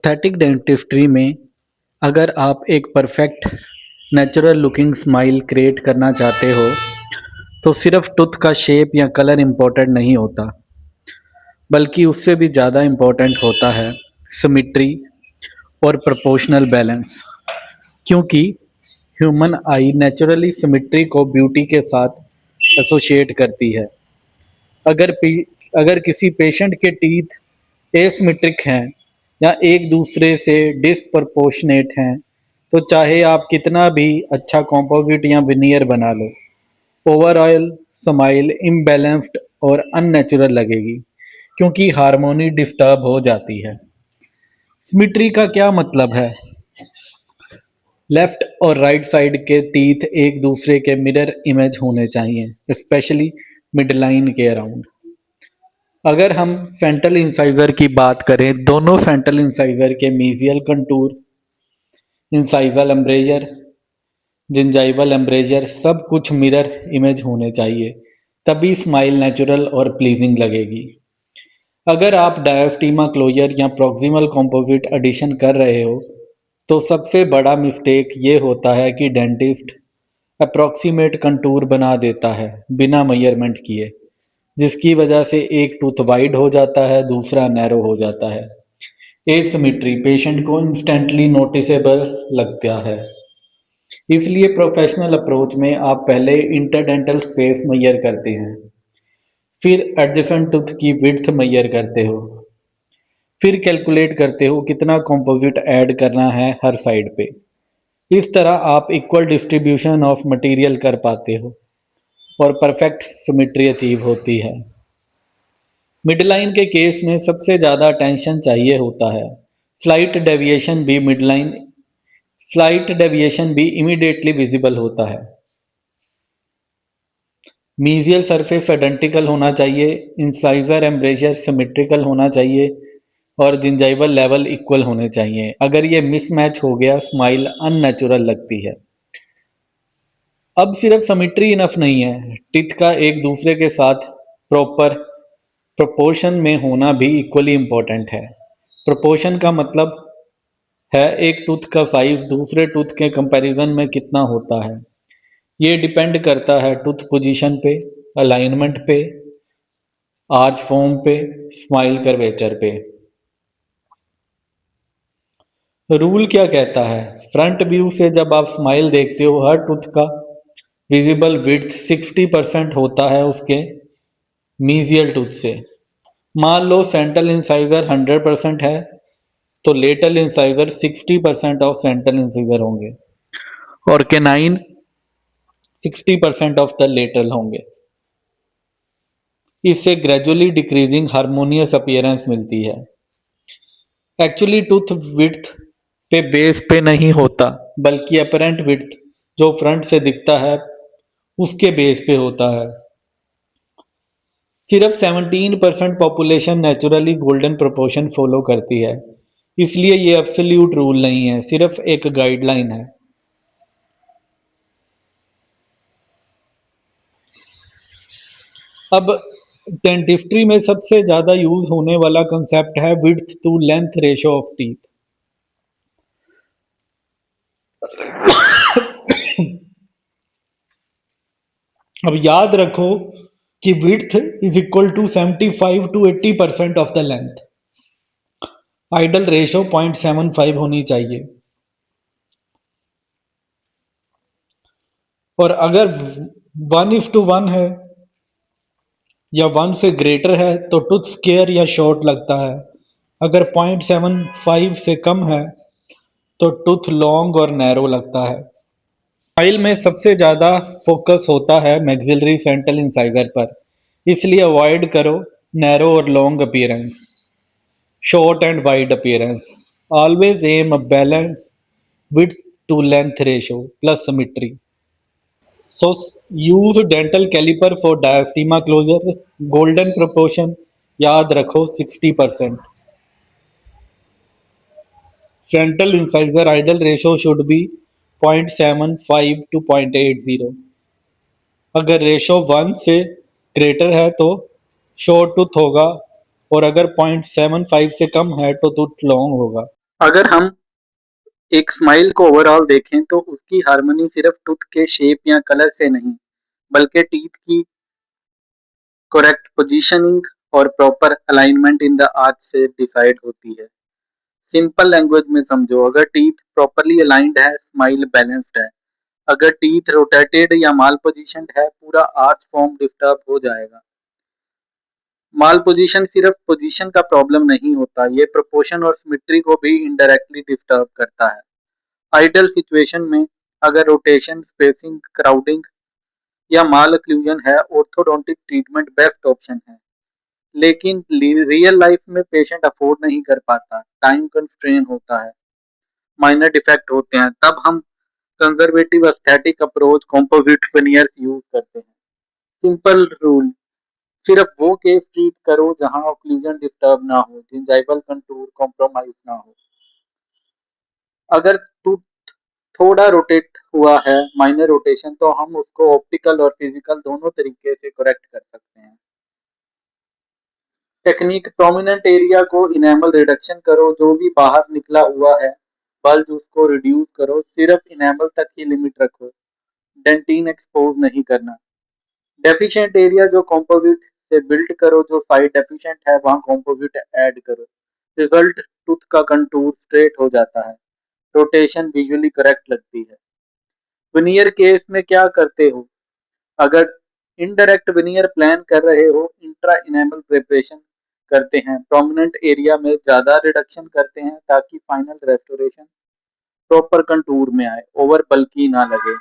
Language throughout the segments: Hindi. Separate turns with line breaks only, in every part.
एस्थेटिक डेंटिस्ट्री में अगर आप एक perfect natural looking smile create करना चाहते हो तो सिर्फ टूथ का शेप या कलर इम्पोर्टेंट नहीं होता, बल्कि उससे भी ज़्यादा इम्पोर्टेंट होता है सिमेट्री और प्रोपोर्शनल बैलेंस। क्योंकि ह्यूमन आई नेचुरली सिमेट्री को ब्यूटी के साथ एसोसिएट करती है। अगर अगर किसी पेशेंट के टीथ एसिमेट्रिक हैं या एक दूसरे से डिसप्रपोर्शनेट हैं, तो चाहे आप कितना भी अच्छा कॉम्पोजिट या विनियर बना लो, ओवरऑल स्माइल इम्बैलेंस्ड और अननेचुरल लगेगी, क्योंकि हार्मोनी डिस्टर्ब हो जाती है। सिमेट्री का क्या मतलब है? लेफ्ट और राइट साइड के टीथ एक दूसरे के मिरर इमेज होने चाहिए, स्पेशली मिडलाइन के अराउंड। अगर हम सेंट्रल इंसाइजर की बात करें, दोनों सेंट्रल इंसाइजर के मीजियल कंटूर, इंसाइजल एम्ब्रेजर, जिंजाइवल एम्ब्रेजर सब कुछ मिरर इमेज होने चाहिए, तभी स्माइल नेचुरल और प्लीजिंग लगेगी। अगर आप डायस्टीमा क्लोजर या प्रॉक्सिमल कंपोजिट एडिशन कर रहे हो, तो सबसे बड़ा मिस्टेक ये होता है कि डेंटिस्ट अप्रॉक्सीमेट कंटूर बना देता है बिना मेजरमेंट किए, जिसकी वजह से एक टूथ वाइड हो जाता है, दूसरा नैरो हो जाता है। एसिमेट्री पेशेंट को इंस्टेंटली नोटिसेबल लगता है। इसलिए प्रोफेशनल अप्रोच में आप पहले इंटरडेंटल स्पेस मेजर करते हैं, फिर एडजेसेंट टूथ की विड्थ मेजर करते हो, फिर कैलकुलेट करते हो कितना कंपोजिट ऐड करना है हर साइड पे। इस तरह आप इक्वल डिस्ट्रीब्यूशन ऑफ मटेरियल कर पाते हो और परफेक्ट सिमेट्री अचीव होती है। मिडलाइन के केस में सबसे ज़्यादा अटेंशन चाहिए होता है। फ्लाइट डेविएशन भी मिडलाइन फ्लाइट डेविएशन भी इमीडिएटली विजिबल होता है। मीजियल सरफेस आइडेंटिकल होना चाहिए, इंसाइजर एम्ब्रेजर सिमेट्रिकल होना चाहिए और जिंजाइवल लेवल इक्वल होने चाहिए। अगर ये मिसमैच हो गया, स्माइल अननेचुरल लगती है। अब सिर्फ सिमेट्री इनफ नहीं है, टीथ का एक दूसरे के साथ प्रॉपर प्रोपोर्शन में होना भी इक्वली इम्पोर्टेंट है। प्रोपोर्शन का मतलब है एक टूथ का साइज दूसरे टूथ के कंपैरिजन में कितना होता है। ये डिपेंड करता है टूथ पोजीशन पे, अलाइनमेंट पे, आर्च फॉर्म पे, स्माइल कर्वेचर पे। रूल क्या कहता है? फ्रंट व्यू से जब आप स्माइल देखते हो, हर टूथ का विजिबल विड्थ 60% होता है उसके मीजियल टूथ से। मान लो सेंट्रल इंसाइजर 100% है, तो लेटल इंसाइजर 60% ऑफ सेंट्रल इंसाइजर होंगे और केनाइन 60% ऑफ द लेटल होंगे। इससे ग्रेजुअली डिक्रीजिंग हार्मोनियस अपीयरेंस मिलती है। एक्चुअली टूथ विड्थ पे बेस पे नहीं होता, बल्कि अपरेंट विड्थ जो फ्रंट से दिखता है उसके बेस पे होता है। सिर्फ 17% population naturally golden proportion follow करती है, इसलिए ये एब्सोल्यूट रूल नहीं है, सिर्फ एक गाइडलाइन है। अब डेंटिस्ट्री में सबसे ज़्यादा यूज होने वाला कंसेप्ट है width to length ratio of teeth. अब याद रखो कि width is equal to 75 to 80% of the length. Ideal ratio 0.75 होनी चाहिए, और अगर 1:1 है या 1 से ग्रेटर है तो टूथ स्क्वेयर या शॉर्ट लगता है। अगर 0.75 से कम है तो टूथ लॉन्ग और नैरो लगता है। स्माइल में सबसे ज़्यादा फोकस होता है मैक्सिलरी सेंट्रल इंसाइजर पर, इसलिए अवॉइड करो नैरो और long appearance, short and wide appearance. Always aim a balance width to length ratio plus symmetry. So use dental caliper for diastema closure. Golden proportion याद रखो 60%. Frontal incisor idle ratio should be 0.75 to 0.80. अगर रेशो 1 से ग्रेटर है तो शॉर्ट टूथ होगा, और अगर 0.75 से कम है तो टूथ लॉन्ग होगा। अगर हम एक स्माइल को ओवरऑल देखें तो उसकी हार्मनी सिर्फ टूथ के शेप या कलर से नहीं, बल्कि टीथ की करेक्ट पोजीशनिंग और proper alignment in the arch से डिसाइड होती है। सिंपल लैंग्वेज में समझो, अगर टीथ प्रॉपरली अलाइंड है, स्माइल बैलेंस्ड है। अगर टीथ रोटेटेड या माल पोजीशनड है, पूरा आर्च फॉर्म डिस्टर्ब हो जाएगा। माल पोजीशन सिर्फ पोजीशन का प्रॉब्लम नहीं होता, ये प्रोपोर्शन और सिमेट्री को भी इनडायरेक्टली डिस्टर्ब करता है। आइडियल सिचुएशन में अगर रोटेशन, स्पेसिंग, क्राउडिंग या माल occlusion है, ऑर्थोडोंटिक ट्रीटमेंट बेस्ट ऑप्शन है। लेकिन रियल लाइफ में पेशेंट अफोर्ड नहीं कर पाता, टाइम कंस्ट्रेन होता है, माइनर डिफेक्ट होते हैं, तब हम conservative aesthetic approach composite veneers use करते हैं। सिंपल रूल, सिर्फ वो केस ट्रीट करो जहां occlusion डिस्टर्ब ना हो, जिंजाइवल कंटूर कॉम्प्रोमाइज ना हो। अगर टूथ थोड़ा रोटेट हुआ है, माइनर रोटेशन, तो हम उसको ऑप्टिकल और फिजिकल दोनों तरीके से करेक्ट कर सकते हैं। टेक्निक, प्रोमिनेंट एरिया को इनेमल रिडक्शन करो, जो भी बाहर निकला हुआ है बल्ज उसको रिड्यूस करो, सिर्फ इनेमल तक ही लिमिट रखो, डेंटिन एक्सपोज नहीं करना। डेफिशिएंट एरिया जो कंपोजिट से बिल्ड करो, जो साइड डेफिशिएंट है वहां कंपोजिट ऐड करो। रिजल्ट, टूथ का कंटूर स्ट्रेट हो जाता है, रोटेशन विजुअली करेक्ट लगती है। विनियर केस में क्या करते हो? अगर इनडायरेक्ट विनियर प्लान कर रहे हो, इंट्रा इनेमल प्रिपरेशन करते हैं, प्रोमिनेंट एरिया में ज्यादा रिडक्शन करते हैं ताकि फाइनल रेस्टोरेशन प्रॉपर कंटूर में आए, ओवर बल्की ना लगे।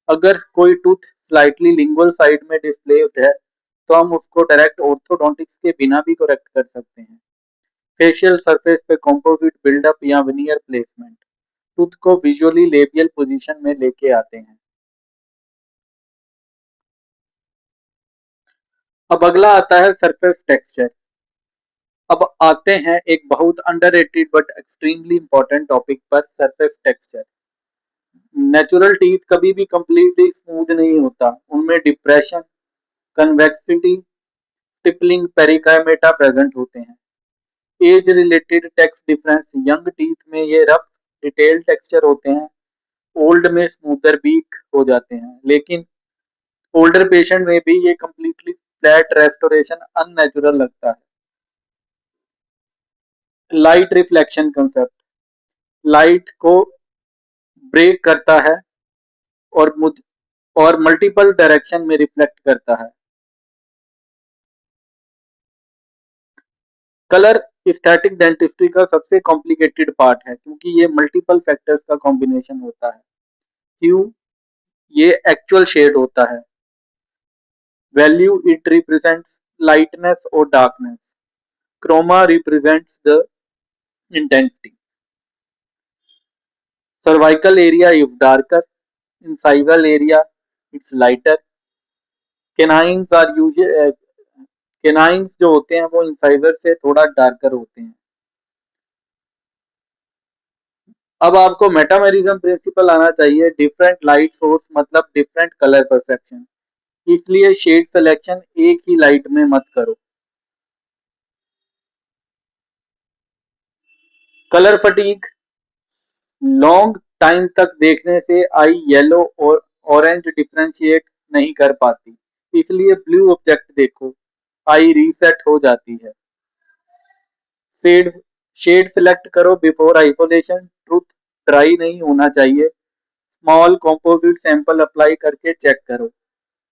अगर कोई टूथ स्लाइटली लिंगुअल साइड में डिस्प्लेस्ड है, तो हम उसको डायरेक्ट ऑर्थोडोंटिक्स के बिना भी करेक्ट कर सकते हैं। फेशियल सरफेस पे कंपोजिट बिल्डअप या विनियर प्लेसमेंट टूथ को विजुअली लेबियल पोजीशन में लेके आते हैं। अब अगला आता है सरफेस टेक्सचर। अब आते हैं एक बहुत underrated but extremely important topic पर, सरफेस टेक्सचर। नेचुरल टीथ कभी भी कंप्लीटली स्मूथ नहीं होता, उनमें depression, convexity, stippling, perikymata present होते हैं। Age related texture difference, young teeth में ये रफ डिटेल टेक्सचर होते हैं, ओल्ड में स्मूथर वीक हो जाते हैं। लेकिन ओल्डर पेशेंट में भी ये कंप्लीटली फ्लैट रेस्टोरेशन अननेचुरल लगता है। लाइट रिफ्लेक्शन कंसेप्ट, लाइट को ब्रेक करता है और मुझ और मल्टीपल डायरेक्शन में रिफ्लेक्ट करता है। कलर एस्थेटिक डेंटिस्ट्री का सबसे कॉम्प्लिकेटेड पार्ट है, क्योंकि ये मल्टीपल फैक्टर्स का कॉम्बिनेशन होता है। ह्यू, ये एक्चुअल शेड होता है। वैल्यू, इट रिप्रेजेंट्स लाइटनेस और darkness. Chroma represents the intensity. Cervical area if darker, incisal area it's lighter. Canines are usual, canines जो होते हैं वो इंसाइजर से थोड़ा डार्कर होते हैं। अब आपको मेटामेरिज्म प्रिंसिपल आना चाहिए, डिफरेंट लाइट सोर्स मतलब डिफरेंट कलर परसेप्शन, इसलिए शेड सिलेक्शन एक ही लाइट में मत करो। कलर फटीग, लॉन्ग टाइम तक देखने से आई येलो और ऑरेंज डिफरेंशिएट नहीं कर पाती, इसलिए ब्लू ऑब्जेक्ट देखो, आई रीसेट हो जाती है। शेड शेड सिलेक्ट करो बिफोर आइसोलेशन, ट्रूथ ड्राई नहीं होना चाहिए। स्मॉल कंपोजिट सैंपल अप्लाई करके चेक करो,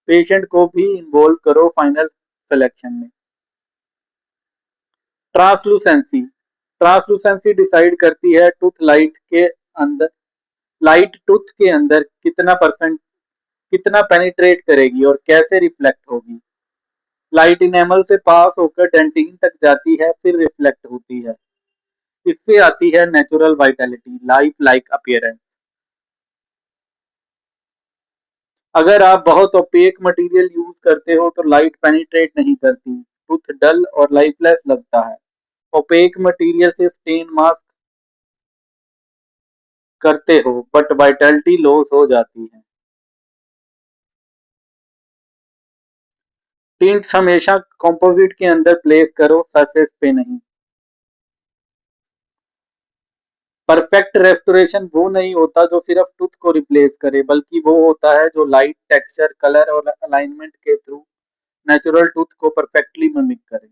पेशेंट को भी इन्वॉल्व करो फाइनल सिलेक्शन में। ट्रांसलूसेंसी, ट्रांसलूसेंसी डिसाइड करती है टूथ लाइट के अंदर, लाइट टूथ के अंदर कितना पेनिट्रेट करेगी और कैसे रिफ्लेक्ट होगी। लाइट इनेमल से पास होकर डेंटिन तक जाती है, फिर रिफ्लेक्ट होती है, इससे आती है natural Vitality, life like appearance. अगर आप बहुत ओपेक मटेरियल यूज करते हो तो लाइट पेनिट्रेट नहीं करती, टूथ डल और लाइफलेस लगता है। ओपेक मटेरियल से स्टेन मास्क करते हो बट वाइटलिटी लॉस हो जाती है। टिंट्स हमेशा कंपोजिट के अंदर प्लेस करो, सरफेस पे नहीं। परफेक्ट रेस्टोरेशन वो नहीं होता जो सिर्फ टूथ को रिप्लेस करे, बल्कि वो होता है जो लाइट, टेक्सचर, कलर और अलाइनमेंट के थ्रू नेचुरल टूथ को परफेक्टली मिमिक करे।